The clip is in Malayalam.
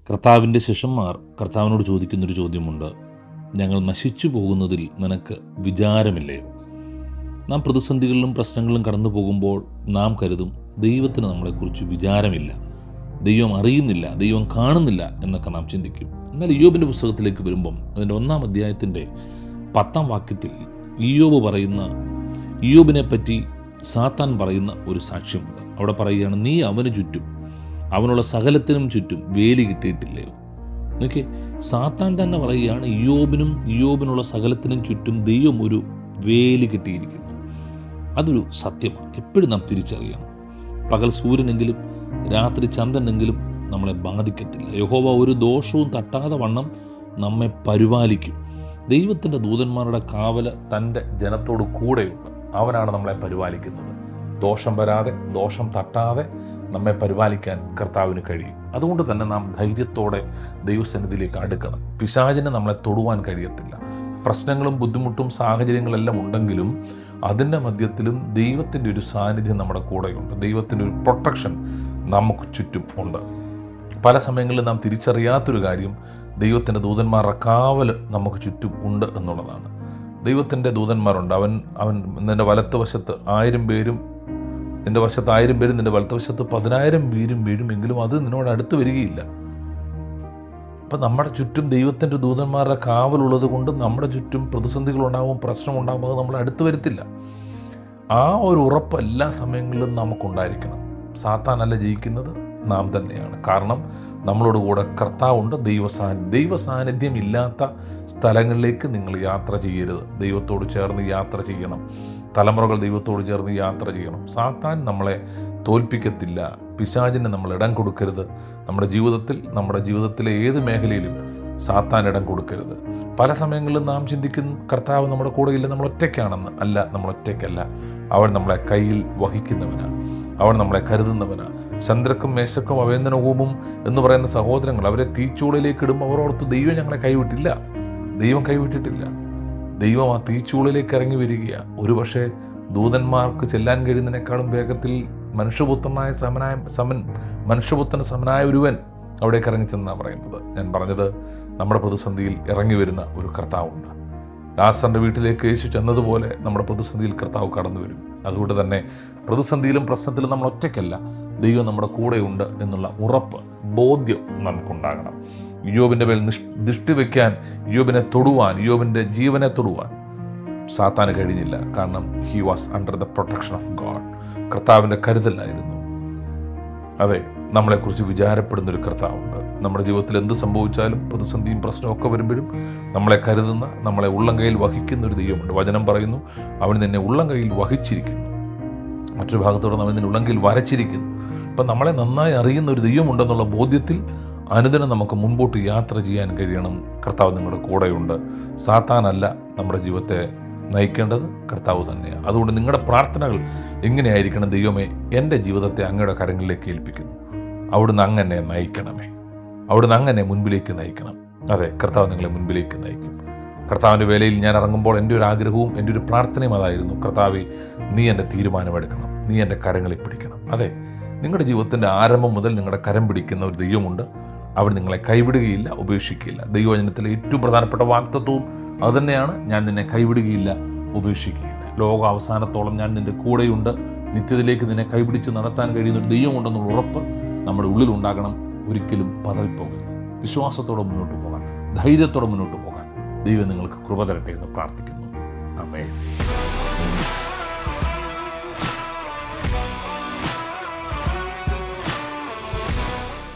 കർത്താവിൻ്റെ ശിഷ്യന്മാർ കർത്താവിനോട് ചോദിക്കുന്നൊരു ചോദ്യമുണ്ട്. ഞങ്ങൾ നശിച്ചു പോകുന്നതിൽ നിനക്ക് വിചാരമില്ലയോ? നാം പ്രതിസന്ധികളിലും പ്രശ്നങ്ങളിലും കടന്നു പോകുമ്പോൾ നാം കരുതും ദൈവത്തിന് നമ്മളെക്കുറിച്ച് വിചാരമില്ല, ദൈവം അറിയുന്നില്ല, ദൈവം കാണുന്നില്ല എന്നൊക്കെ നാം ചിന്തിക്കും. എന്നാൽ ഇയ്യോബിൻ്റെ പുസ്തകത്തിലേക്ക് വരുമ്പം അതിൻ്റെ 1-ാം അധ്യായത്തിൻ്റെ 10-ാം വാക്യത്തിൽ ഇയ്യോബിനെ പറ്റി സാത്താൻ പറയുന്ന ഒരു സാക്ഷ്യമുണ്ട്. അവിടെ പറയുകയാണ്, നീ അവന് ചുറ്റും, അവനുള്ള സകലത്തിനും ചുറ്റും വേലി കിട്ടിയിട്ടില്ലയോ? നോക്കി, സാത്താൻ തന്നെ പറയുകയാണ് ഇയ്യോബിനുള്ള സകലത്തിനും ചുറ്റും ദൈവം ഒരു വേലി കിട്ടിയിരിക്കുന്നു. അതൊരു സത്യമാണ്. എപ്പോഴും നാം തിരിച്ചറിയണം. പകൽ സൂര്യനെങ്കിലും രാത്രി ചന്ദ്രനെങ്കിലും നമ്മളെ ബാധിക്കത്തില്ല. യഹോവ ഒരു ദോഷവും തട്ടാതെ വണ്ണം നമ്മെ പരിപാലിക്കും. ദൈവത്തിൻ്റെ ദൂതന്മാരുടെ കാവല് തൻ്റെ ജനത്തോട് കൂടെയുണ്ട്. അവനാണ് നമ്മളെ പരിപാലിക്കുന്നത്. ദോഷം വരാതെ, ദോഷം തട്ടാതെ നമ്മെ പരിപാലിക്കാൻ കർത്താവിന് കഴിയും. അതുകൊണ്ട് തന്നെ നാം ധൈര്യത്തോടെ ദൈവസന്നിധിയിലേക്ക് അടുക്കണം. പിശാചിന് നമ്മളെ തൊടുവാൻ കഴിയത്തില്ല. പ്രശ്നങ്ങളും ബുദ്ധിമുട്ടും സാഹചര്യങ്ങളെല്ലാം ഉണ്ടെങ്കിലും അതിൻ്റെ മധ്യത്തിലും ദൈവത്തിൻ്റെ ഒരു സാന്നിധ്യം നമ്മുടെ കൂടെയുണ്ട്. ദൈവത്തിൻ്റെ ഒരു പ്രൊട്ടക്ഷൻ നമുക്ക് ചുറ്റും ഉണ്ട്. പല സമയങ്ങളിലും നാം തിരിച്ചറിയാത്തൊരു കാര്യം, ദൈവത്തിൻ്റെ ദൂതന്മാരുടെ കാവൽ നമുക്ക് ചുറ്റും ഉണ്ട് എന്നുള്ളതാണ്. ദൈവത്തിൻ്റെ ദൂതന്മാരുണ്ട്. അവൻ നിൻ്റെ വലത്ത് വശത്ത് 1000 പേരും, നിൻ്റെ വശത്ത് 1000 പേരും, നിൻ്റെ വലത്ത് വശത്ത് 10,000 പേരും വീഴുമെങ്കിലും അത് നിന്നോട് അടുത്ത് വരികയില്ല. അപ്പം നമ്മുടെ ചുറ്റും ദൈവത്തിൻ്റെ ദൂതന്മാരുടെ കാവലുള്ളത് കൊണ്ട് നമ്മുടെ ചുറ്റും പ്രതിസന്ധികളുണ്ടാകും, പ്രശ്നമുണ്ടാകുമ്പോൾ അത് നമ്മളെ അടുത്ത് വരുത്തില്ല. ആ ഒരു ഉറപ്പ് എല്ലാ സമയങ്ങളിലും നമുക്കുണ്ടായിരിക്കണം. സാത്താനല്ല ജയിക്കുന്നത്, നാം തന്നെയാണ്. കാരണം നമ്മളോട് കൂടെ കർത്താവുണ്ട്. ദൈവ സാന്നിധ്യം ഇല്ലാത്ത സ്ഥലങ്ങളിലേക്ക് നിങ്ങൾ യാത്ര ചെയ്യരുത്. ദൈവത്തോട് ചേർന്ന് യാത്ര ചെയ്യണം. തലമുറകൾ ദൈവത്തോട് ചേർന്ന് യാത്ര ചെയ്യണം. സാത്താൻ നമ്മളെ തോൽപ്പിക്കത്തില്ല. പിശാചിന് നമ്മൾ ഇടം കൊടുക്കരുത്. നമ്മുടെ ജീവിതത്തിലെ ഏത് മേഖലയിലും സാത്താൻ ഇടം കൊടുക്കരുത്. പല സമയങ്ങളിലും നാം ചിന്തിക്കും കർത്താവ് നമ്മുടെ കൂടെയില്ല, നമ്മൾ ഒറ്റയ്ക്കാണെന്ന്. അല്ല, നമ്മൾ ഒറ്റയ്ക്കല്ല. അവൻ നമ്മളെ കയ്യിൽ വഹിക്കുന്നവനാണ്. അവൻ നമ്മളെ കരുതുന്നവനാണ്. ചന്ദ്രക്കും മേശക്കും അവേന്ദനവും എന്ന് പറയുന്ന സഹോദരങ്ങൾ, അവരെ തീച്ചൂളയിലേക്ക് ഇടുമ്പോൾ അവർ ഓർത്ത് ദൈവം ഞങ്ങളെ കൈവിട്ടില്ല. ദൈവം കൈവിട്ടിട്ടില്ല. ദൈവം ആ തീച്ചൂളയിലേക്ക് ഇറങ്ങി വരികയാണ്. ഒരുപക്ഷെ ദൂതന്മാർക്ക് ചെല്ലാൻ കഴിയുന്നതിനേക്കാളും വേഗത്തിൽ മനുഷ്യപുത്രന് സമനായ ഒരുവൻ അവിടേക്ക് ഇറങ്ങി ചെന്നാണ് പറയുന്നത്. ഞാൻ പറഞ്ഞത്, നമ്മുടെ പ്രതിസന്ധിയിൽ ഇറങ്ങി വരുന്ന ഒരു കർത്താവുണ്ട്. ലാസറിൻ്റെ വീട്ടിലേക്ക് യേശു ചെന്നതുപോലെ നമ്മുടെ പ്രതിസന്ധിയിൽ കർത്താവ് കടന്നു വരും. അതുകൊണ്ട് തന്നെ പ്രതിസന്ധിയിലും പ്രശ്നത്തിലും നമ്മൾ ഒറ്റയ്ക്കല്ല, ദൈവം നമ്മുടെ കൂടെയുണ്ട് എന്നുള്ള ഉറപ്പ്, ബോധ്യം നമുക്കുണ്ടാകണം. ഇയ്യോബിൻ്റെ മേൽ ദൃഷ്ടി വയ്ക്കാൻ, ഇയ്യോബിൻ്റെ ജീവനെ തൊടുവാൻ സാത്താന് കഴിഞ്ഞില്ല. കാരണം he was under the protection of God. കർത്താവിൻ്റെ കരുതലായിരുന്നു. അതെ, നമ്മളെക്കുറിച്ച് വിചാരപ്പെടുന്നൊരു കർത്താവുണ്ട്. നമ്മുടെ ജീവിതത്തിൽ എന്ത് സംഭവിച്ചാലും, പ്രതിസന്ധിയും പ്രശ്നമൊക്കെ വരുമ്പോഴും നമ്മളെ കരുതുന്ന, നമ്മളെ ഉള്ളം കയ്യിൽ വഹിക്കുന്ന ഒരു ദൈവമുണ്ട്. വചനം പറയുന്നു, അവൻ നിന്നെ ഉള്ളം കയ്യിൽ വഹിച്ചിരിക്കുന്നു. മറ്റൊരു ഭാഗത്തോടെ അവൻ നിന്നെ ഉള്ളം കയ്യിൽ വരച്ചിരിക്കുന്നു. അപ്പം നമ്മളെ നന്നായി അറിയുന്ന ഒരു ദൈവമുണ്ടെന്നുള്ള ബോധ്യത്തിൽ അനുദിനം നമുക്ക് മുൻപോട്ട് യാത്ര ചെയ്യാൻ കഴിയണം. കർത്താവ് നിങ്ങളുടെ കൂടെയുണ്ട്. സാത്താനല്ല നമ്മുടെ ജീവിതത്തെ നയിക്കേണ്ടത്, കർത്താവ് തന്നെയാണ്. അതുകൊണ്ട് നിങ്ങളുടെ പ്രാർത്ഥനകൾ എങ്ങനെയായിരിക്കണം? ദൈവമേ, എൻ്റെ ജീവിതത്തെ അങ്ങയുടെ കരങ്ങളിലേക്ക് ഏൽപ്പിക്കുന്നു. അവിടുന്ന് അങ്ങനെ നയിക്കണമേ. അവിടുന്ന് അങ്ങനെ മുൻപിലേക്ക് നയിക്കണം. അതെ, കർത്താവ് നിങ്ങളെ മുൻപിലേക്ക് നയിക്കും. കർത്താവിൻ്റെ വേലയിൽ ഞാൻ ഇറങ്ങുമ്പോൾ എൻ്റെ ഒരു ആഗ്രഹവും എൻ്റെ ഒരു പ്രാർത്ഥനയും അതായിരുന്നു, കർത്താവേ, നീ എൻ്റെ തീരുമാനമെടുക്കണം, നീ എൻ്റെ കരങ്ങളിൽ പിടിക്കണം. അതെ, നിങ്ങളുടെ ജീവിതത്തിൻ്റെ ആരംഭം മുതൽ നിങ്ങളുടെ കരം പിടിക്കുന്ന ഒരു ദൈവമുണ്ട്. അവൻ നിങ്ങളെ കൈവിടുകയില്ല, ഉപേക്ഷിക്കുകയില്ല. ദൈവവചനത്തിലെ ഏറ്റവും പ്രധാനപ്പെട്ട വാഗ്ദത്തവും അതുതന്നെയാണ്, ഞാൻ നിന്നെ കൈവിടുകയില്ല, ഉപേക്ഷിക്കുകയില്ല. ലോക അവസാനത്തോളം ഞാൻ നിൻ്റെ കൂടെയുണ്ട്. നിത്യത്തിലേക്ക് നിന്നെ കൈപിടിച്ച് നടത്താൻ കഴിയുന്ന ഒരു ദൈവമുണ്ടെന്നുള്ള ഉറപ്പ് നമ്മുടെ ഉള്ളിലുണ്ടാകണം. ഒരിക്കലും പതറിപ്പോകരുത്. വിശ്വാസത്തോടെ മുന്നോട്ട് പോകാൻ, ധൈര്യത്തോടെ മുന്നോട്ട് പോകാൻ ദൈവം നിങ്ങൾക്ക് കൃപ തരട്ടെ എന്ന് പ്രാർത്ഥിക്കുന്നു. ആമേൻ.